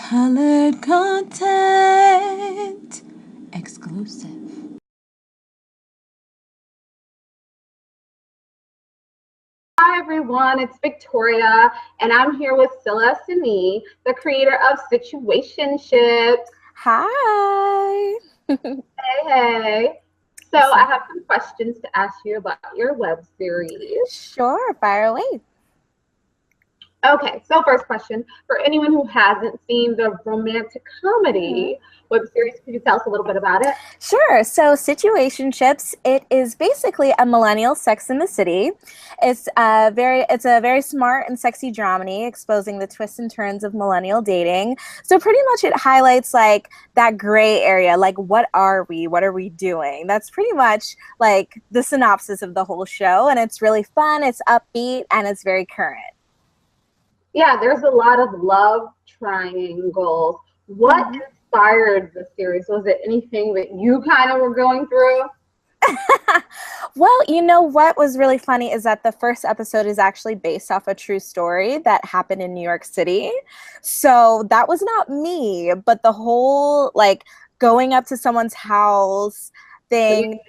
Colored content exclusive. Hi everyone, it's Victoria, and I'm here with Cylla Senii, the creator of Situationships. Hi. Hey. So I have some questions to ask you about your web series. Sure, fire away. Okay, so first question, for anyone who hasn't seen the romantic comedy web series, could you tell us a little bit about it? Sure. So Situationships, it is basically a millennial Sex in the City. It's a very smart and sexy dramedy exposing the twists and turns of millennial dating. So pretty much it highlights like that gray area, like what are we? What are we doing? That's pretty much like the synopsis of the whole show, and it's really fun, it's upbeat, and it's very current. Yeah, there's a lot of love triangles. What inspired the series? Was it anything that you kind of were going through? Well, you know what was really funny is that the first episode is actually based off a true story that happened in New York City. So that was not me, but the whole like going up to someone's house Bringing thing.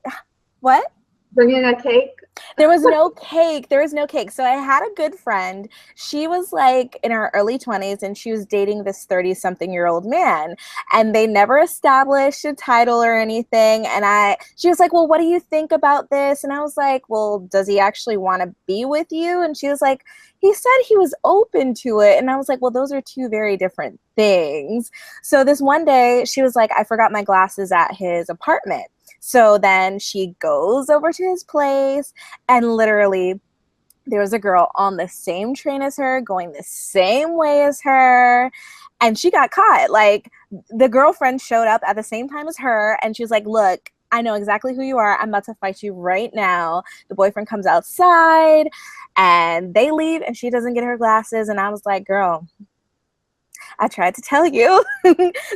a cake? What? Bringing a cake? There was no cake. There was no cake. So I had a good friend. She was like in her early 20s and she was dating this 30-something-year-old man. And they never established a title or anything. And she was like, "Well, what do you think about this?" And I was like, "Well, does he actually want to be with you?" And she was like, "He said he was open to it." And I was like, "Well, those are two very different things." So this one day she was like, "I forgot my glasses at his apartment." So then she goes over to his place, and literally there was a girl on the same train as her, going the same way as her, and she got caught. Like, the girlfriend showed up at the same time as her, and she was like, "Look, I know exactly who you are. I'm about to fight you right now." The boyfriend comes outside, and they leave, and she doesn't get her glasses, and I was like, "Girl, I tried to tell you."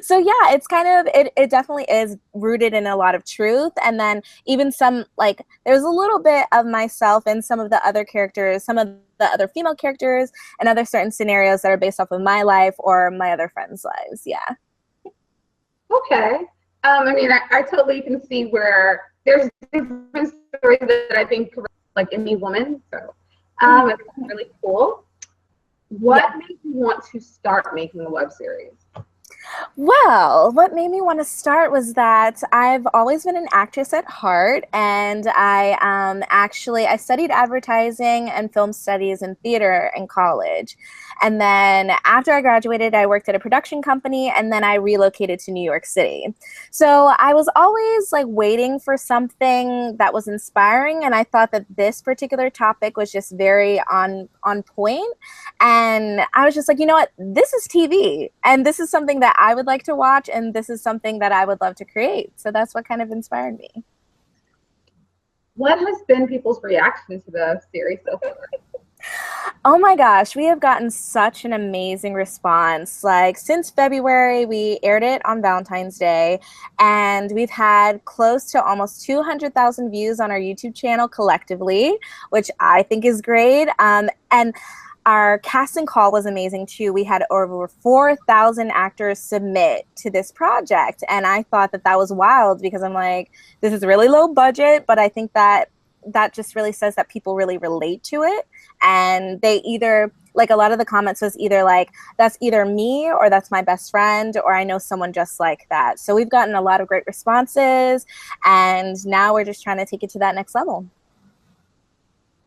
So yeah, it's kind of it definitely is rooted in a lot of truth. And then even some like there's a little bit of myself and some of the other characters, some of the other female characters and other certain scenarios that are based off of my life or my other friends' lives. Yeah. Okay. I mean, I totally can see where there's different stories that I think like any woman. So it's really cool. What Yeah. made you want to start making a web series? Well, what made me want to start was that I've always been an actress at heart, and I studied advertising and film studies and theater in college. And then after I graduated, I worked at a production company, and then I relocated to New York City. So I was always like waiting for something that was inspiring, and I thought that this particular topic was just very on point. And I was just like, you know what? This is TV, and this is something that I would like to watch, and this is something that I would love to create. So that's what kind of inspired me. What has been people's reaction to the series so far? Oh my gosh, we have gotten such an amazing response. Like, since February, we aired it on Valentine's Day, and we've had close to almost 200,000 views on our YouTube channel collectively, which I think is great. And our casting call was amazing too. We had over 4,000 actors submit to this project, and I thought that that was wild because I'm like, this is really low budget, but I think that that just really says that people really relate to it. And they either like, a lot of the comments was either like, that's either me or that's my best friend, or I know someone just like that. So we've gotten a lot of great responses, and now we're just trying to take it to that next level.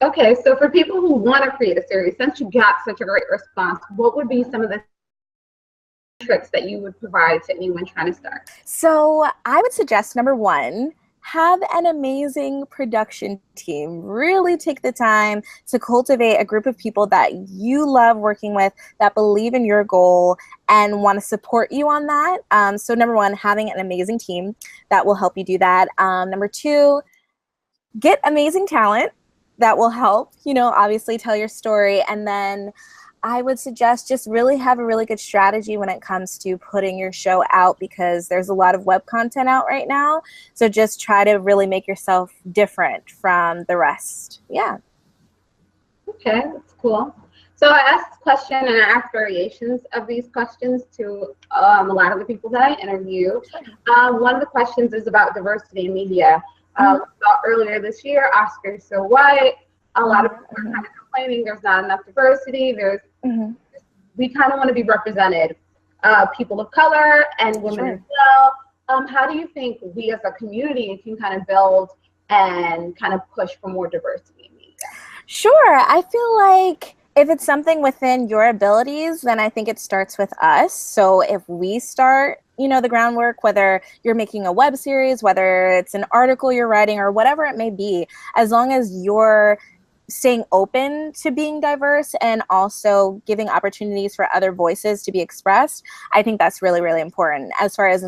Okay, so for people who want to create a series, since you got such a great response, what would be some of the tricks that you would provide to anyone trying to start? So I would suggest, number one, have an amazing production team. Really take the time to cultivate a group of people that you love working with, that believe in your goal and want to support you on that. So number one, having an amazing team that will help you do that. Number two, get amazing talent that will help, obviously tell your story. And then I would suggest just really have a really good strategy when it comes to putting your show out, because there's a lot of web content out right now. So just try to really make yourself different from the rest. Yeah. Okay, that's cool. So I asked this question and I asked variations of these questions to a lot of the people that I interview. One of the questions is about diversity in media. We saw earlier this year, Oscars so white. A lot of people are kind of complaining there's not enough diversity. We kind of want to be represented, people of color and women as well. How do you think we as a community can kind of build and kind of push for more diversity in media? Sure. I feel like if it's something within your abilities, then I think it starts with us. So if we start, the groundwork, whether you're making a web series, whether it's an article you're writing or whatever it may be, as long as you're staying open to being diverse and also giving opportunities for other voices to be expressed, I think that's really, really important. As far as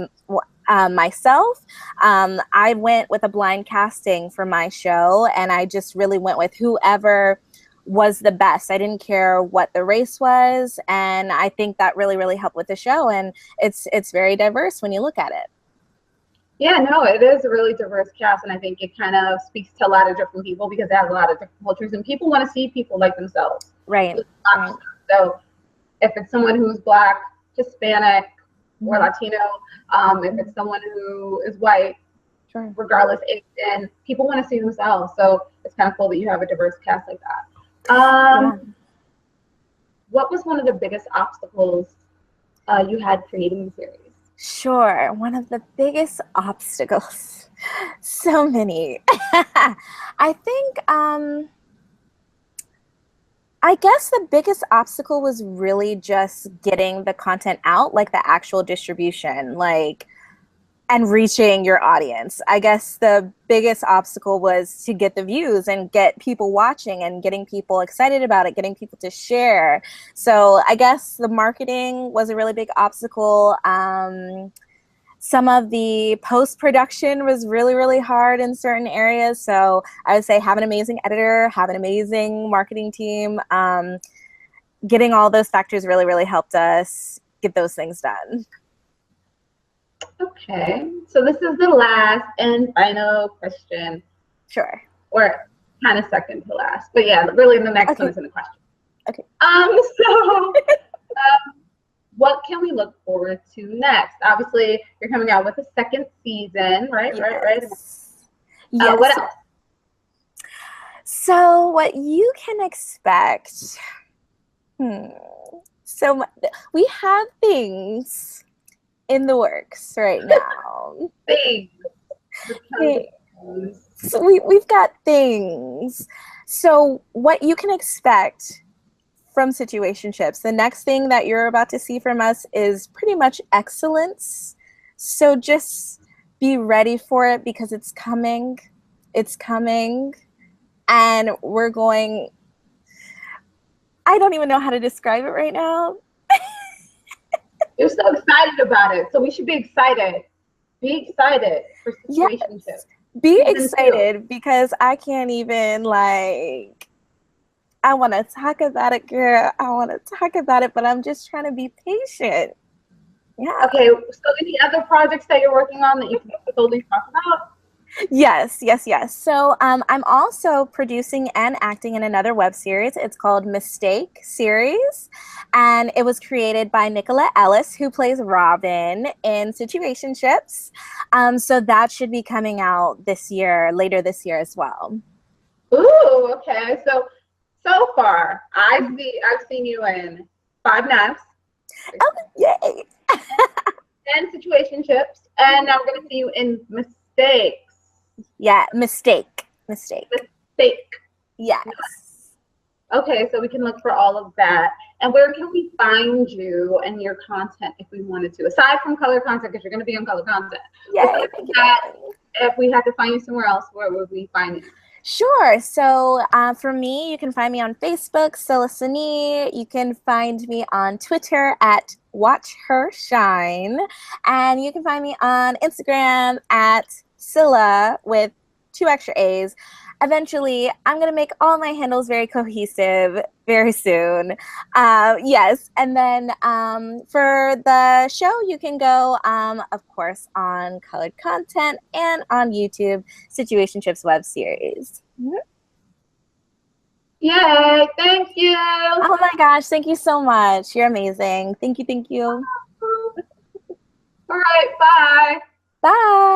myself, I went with a blind casting for my show, and I just really went with whoever was the best. I didn't care what the race was, and I think that really, really helped with the show, and it's very diverse when you look at it. Yeah, no, it is a really diverse cast, and I think it kind of speaks to a lot of different people because it has a lot of different cultures, and people want to see people like themselves. Right. So if it's someone who's Black, Hispanic, or Latino, if it's someone who is white, regardless, Asian, people want to see themselves. So it's kind of cool that you have a diverse cast like that. What was one of the biggest obstacles you had creating the series? Sure. One of the biggest obstacles. So many. I think, I guess the biggest obstacle was really just getting the content out, like the actual distribution, and reaching your audience. I guess the biggest obstacle was to get the views and get people watching and getting people excited about it, getting people to share. So I guess the marketing was a really big obstacle. Some of the post-production was really, really hard in certain areas. So I would say have an amazing editor, have an amazing marketing team. Getting all those factors really, really helped us get those things done. Okay, so this is the last and final question. Sure. Or kind of second to last, but yeah, really the next one is in the question. Okay. What can we look forward to next? Obviously, you're coming out with a second season, right? Yes. Right. Yes. What else? So what you can expect. So we have things in the works right now. So we've got things. So what you can expect from Situationships, the next thing that you're about to see from us is pretty much excellence. So just be ready for it because it's coming. It's coming. And we're going, I don't even know how to describe it right now. You're so excited about it, so we should be excited. Be excited for Situationships. Yes. Be excited because I can't even I want to talk about it, girl. I want to talk about it, but I'm just trying to be patient. Yeah. Okay, so any other projects that you're working on that you can totally talk about? Yes. So I'm also producing and acting in another web series. It's called Mistake Series, and it was created by Nicola Ellis, who plays Robin in Situationships. So that should be coming out later this year as well. Ooh, okay. So far, I've seen you in 5 Knives. Oh, yay! And Situationships, and now we're gonna see you in Mistakes. Yeah, Mistake. Yes. Okay, so we can look for all of that. And where can we find you and your content if we wanted to? Aside from ColoredContent, because you're going to be on ColoredContent. Yay, if we had to find you somewhere else, where would we find you? Sure. So for me, you can find me on Facebook, Cylla Senii. You can find me on Twitter at Watch Her Shine. And you can find me on Instagram at Cylla with 2 extra A's. Eventually, I'm going to make all my handles very cohesive very soon. Yes. And then for the show, you can go, of course, on ColoredContent and on YouTube, Situationships web series. Yay, thank you. Oh my gosh, thank you so much. You're amazing. Thank you, thank you. All right, bye. Bye.